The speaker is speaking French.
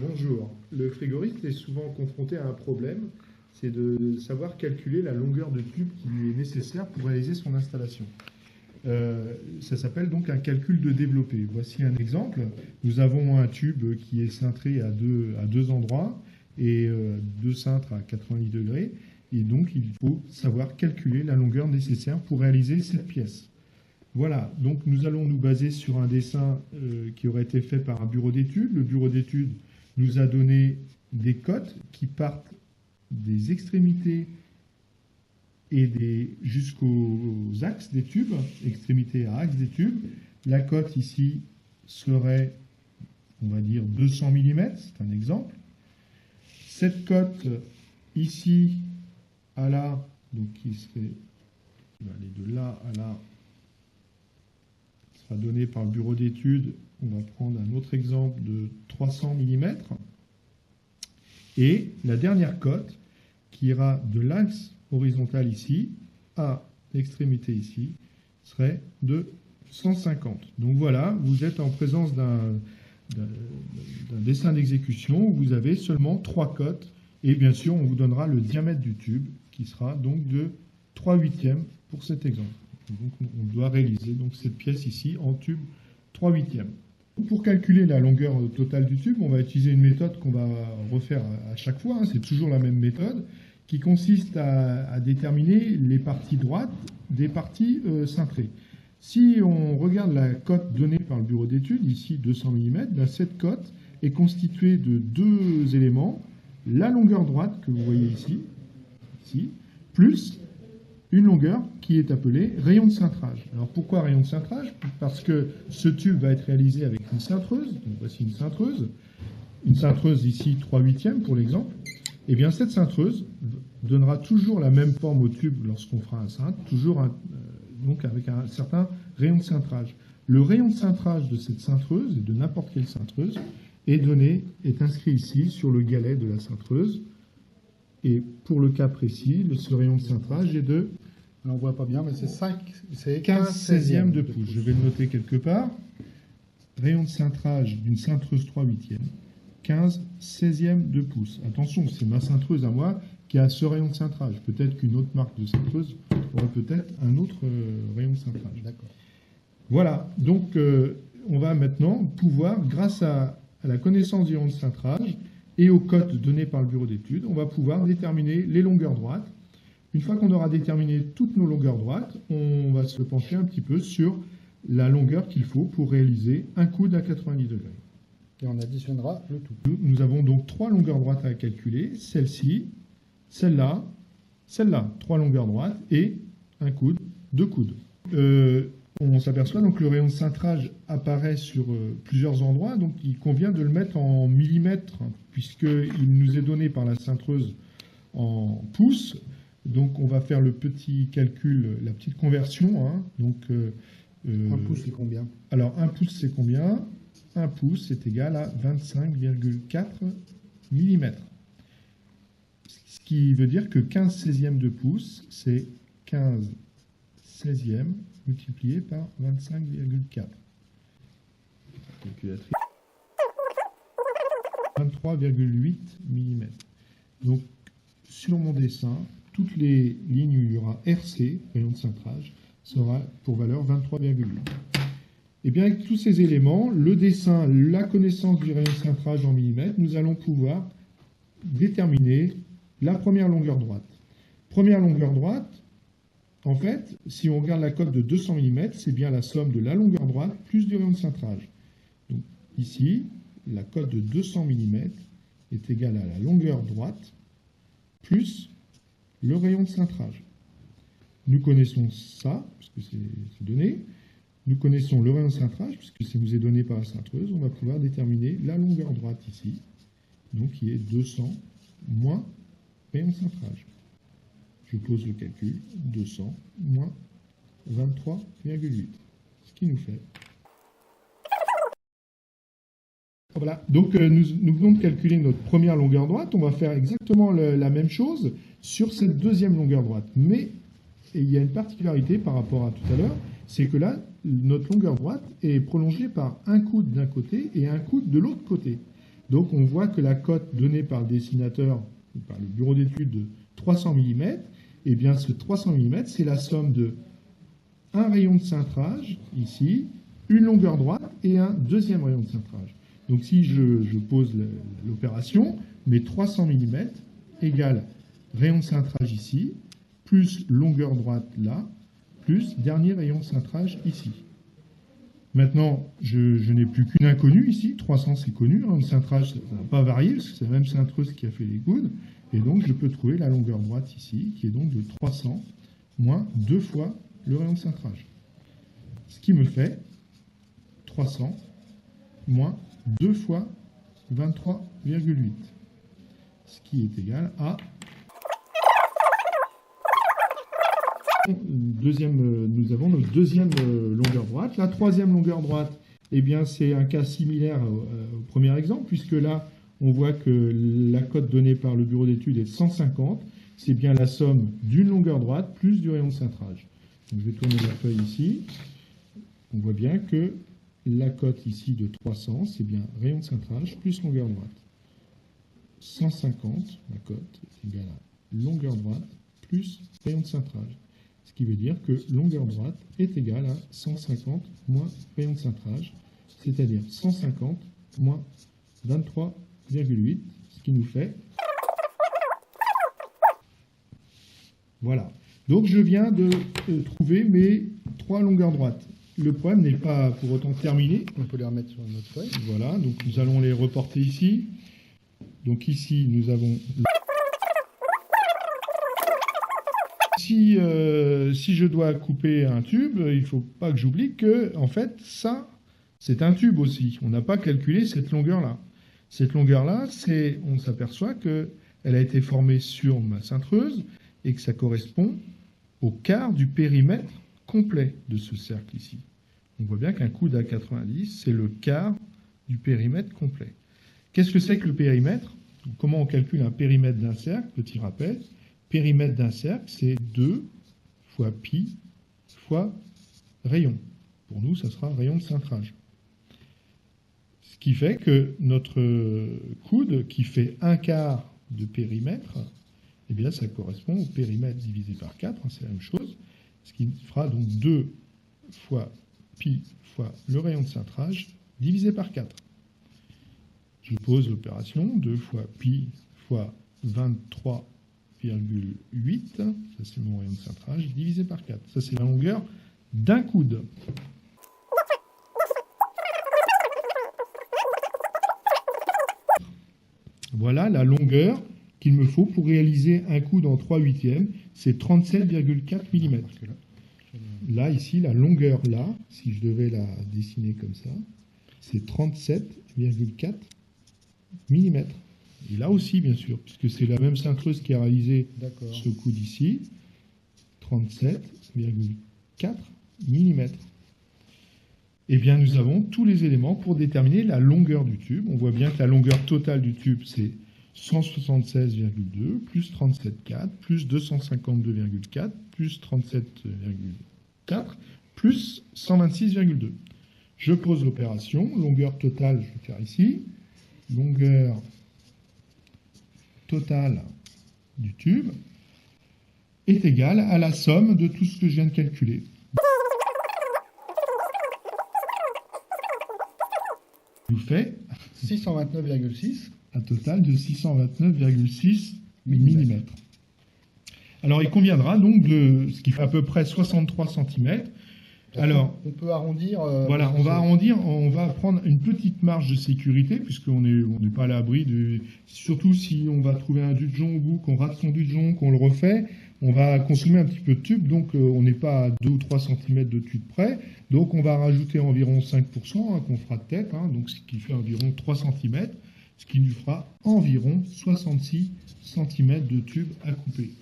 Bonjour. Le frigoriste est souvent confronté à un problème, c'est de savoir calculer la longueur de tube qui lui est nécessaire pour réaliser son installation. Ça s'appelle donc un calcul de développé. Voici un exemple. Nous avons un tube qui est cintré à deux endroits et deux cintres à 90 degrés. Et donc, il faut savoir calculer la longueur nécessaire pour réaliser cette pièce. Voilà, donc nous allons nous baser sur un dessin qui aurait été fait par un bureau d'études. Le bureau d'études nous a donné des cotes qui partent des extrémités et jusqu'aux axes des tubes, extrémités à axe des tubes. La cote ici serait, on va dire, 200 mm, c'est un exemple. Cette cote ici à là, donc qui va aller de là à là, sera donné par le bureau d'études. On va prendre un autre exemple de 300 mm. Et la dernière cote qui ira de l'axe horizontal ici à l'extrémité ici serait de 150. Donc voilà, vous êtes en présence d'un dessin d'exécution où vous avez seulement 3 cotes. Et bien sûr, on vous donnera le diamètre du tube qui sera donc de 3/8 pour cet exemple. Donc on doit réaliser donc cette pièce ici en tube 3/8. Pour calculer la longueur totale du tube, on va utiliser une méthode qu'on va refaire à chaque fois, hein, c'est toujours la même méthode, qui consiste à déterminer les parties droites des parties cintrées. Si on regarde la cote donnée par le bureau d'études, ici 200 mm, ben cette cote est constituée de deux éléments, la longueur droite que vous voyez ici, plus une longueur qui est appelée rayon de cintrage. Alors pourquoi rayon de cintrage? Parce que ce tube va être réalisé avec une cintreuse. Donc voici une cintreuse ici 3/8 pour l'exemple. Et bien cette cintreuse donnera toujours la même forme au tube lorsqu'on fera un cintre, toujours donc avec un certain rayon de cintrage. Le rayon de cintrage de cette cintreuse, et de n'importe quelle cintreuse, est inscrit ici sur le galet de la cintreuse. Et pour le cas précis, ce rayon de cintrage est de... Alors on ne voit pas bien, mais c'est 15/16 de pouce. Je vais le noter quelque part. Rayon de cintrage d'une cintreuse 3/8, 15/16 de pouce. Attention, c'est ma cintreuse à moi qui a ce rayon de cintrage. Peut-être qu'une autre marque de cintreuse aura peut-être un autre rayon de cintrage. D'accord. Voilà, donc on va maintenant pouvoir, grâce à la connaissance du rayon de cintrage et aux cotes données par le bureau d'études, on va pouvoir déterminer les longueurs droites. Une fois qu'on aura déterminé toutes nos longueurs droites, on va se pencher un petit peu sur la longueur qu'il faut pour réaliser un coude à 90 degrés. Et on additionnera le tout. Nous avons donc 3 longueurs droites à calculer, celle-ci, celle-là, celle-là, 3 longueurs droites et un coude, 2 coudes. On s'aperçoit donc que le rayon de cintrage apparaît sur plusieurs endroits, donc il convient de le mettre en millimètres, puisqu'il nous est donné par la cintreuse en pouces. Donc on va faire le petit calcul, la petite conversion. Hein. Donc, un pouce c'est combien? Alors un pouce c'est combien? Un pouce c'est égal à 25,4 mm. Ce qui veut dire que 15/16 de pouce, c'est 15/16 multiplié par 25,4. Calculatrice. 23,8 mm. Donc sur mon dessin, toutes les lignes où il y aura RC, rayon de cintrage, sera pour valeur 23,8. Et bien avec tous ces éléments, le dessin, la connaissance du rayon de cintrage en millimètres, nous allons pouvoir déterminer la première longueur droite. Première longueur droite, en fait, si on regarde la cote de 200 mm, c'est bien la somme de la longueur droite plus du rayon de cintrage. Donc ici, la cote de 200 mm est égale à la longueur droite plus le rayon de cintrage. Nous connaissons ça, puisque c'est donné. Nous connaissons le rayon de cintrage, puisque ça nous est donné par la cintreuse. On va pouvoir déterminer la longueur droite ici, donc qui est 200 moins rayon de cintrage. Je pose le calcul, 200 moins 23,8, ce qui nous fait... Voilà, donc nous venons de calculer notre première longueur droite. On va faire exactement la même chose sur cette deuxième longueur droite. Mais il y a une particularité par rapport à tout à l'heure, c'est que là, notre longueur droite est prolongée par un coude d'un côté et un coude de l'autre côté. Donc on voit que la cote donnée par le dessinateur, ou par le bureau d'études de 300 mm, eh bien ce 300 mm, c'est la somme de un rayon de cintrage, ici, une longueur droite et un deuxième rayon de cintrage. Donc si je pose l'opération, mes 300 mm égale rayon de cintrage ici, plus longueur droite là, plus dernier rayon de cintrage ici. Maintenant, je n'ai plus qu'une inconnue ici, 300 c'est connu, hein, le cintrage ça n'a pas varié, parce que c'est la même cintreuse qui a fait les coudes, et donc je peux trouver la longueur droite ici, qui est donc de 300 moins 2 fois le rayon de cintrage. Ce qui me fait 300 moins 2 fois 23,8. Ce qui est égal à... nous avons notre deuxième longueur droite. La troisième longueur droite, eh bien, c'est un cas similaire au premier exemple, puisque là, on voit que la cote donnée par le bureau d'études est de 150. C'est bien la somme d'une longueur droite plus du rayon de cintrage. Donc, je vais tourner la feuille ici. On voit bien que la cote ici de 300, c'est bien rayon de cintrage plus longueur droite. 150, la cote, est égale à longueur droite plus rayon de cintrage. Ce qui veut dire que longueur droite est égale à 150 moins rayon de cintrage, c'est-à-dire 150 moins 23,8, ce qui nous fait... Voilà. Donc je viens de trouver mes 3 longueurs droites. Le problème n'est pas pour autant terminé. On peut les remettre sur notre feuille. Voilà, donc nous allons les reporter ici. Donc ici, nous avons... Si je dois couper un tube, il ne faut pas que j'oublie que, en fait, ça, c'est un tube aussi. On n'a pas calculé cette longueur-là. Cette longueur-là, on s'aperçoit qu'elle a été formée sur ma cintreuse et que ça correspond au quart du périmètre complet de ce cercle ici. On voit bien qu'un coude à 90, c'est le quart du périmètre complet. Qu'est-ce que c'est que le périmètre? Comment on calcule un périmètre d'un cercle? Petit rappel. Périmètre d'un cercle, c'est 2 fois pi fois rayon. Pour nous, ça sera rayon de cintrage. Ce qui fait que notre coude, qui fait un quart de périmètre, eh bien, ça correspond au périmètre divisé par 4, hein, c'est la même chose, ce qui fera donc 2 fois pi fois le rayon de cintrage divisé par 4. Je pose l'opération, 2 fois pi fois 23,8, ça c'est mon rayon de cintrage, divisé par 4. Ça c'est la longueur d'un coude. Voilà la longueur qu'il me faut pour réaliser un coude en 3/8, c'est 37,4 mm. Là, ici, la longueur là, si je devais la dessiner comme ça, c'est 37,4 mm. Et là aussi, bien sûr, puisque c'est la même cintreuse qui a réalisé ce coude ici, 37,4 mm. Eh bien, nous avons tous les éléments pour déterminer la longueur du tube. On voit bien que la longueur totale du tube, c'est 176,2 plus 37,4 plus 252,4 plus 37,4 plus 126,2. Je pose l'opération. Longueur totale, je vais faire ici. Longueur totale du tube est égale à la somme de tout ce que je viens de calculer. Nous fait 629,6. Un total de 629,6 mm. Alors, il conviendra donc de ce qui fait à peu près 63 cm. Alors, on peut arrondir. Voilà, on va arrondir, on va prendre une petite marge de sécurité, puisqu'on n'est pas à l'abri de... Surtout si on va trouver un dudgeon au bout, qu'on rate son dudgeon, qu'on le refait, on va consommer un petit peu de tube, donc on n'est pas à 2 ou 3 cm de tube près. Donc on va rajouter environ 5%, qu'on fera de tête, donc ce qui fait environ 3 cm, ce qui nous fera environ 66 cm de tube à couper.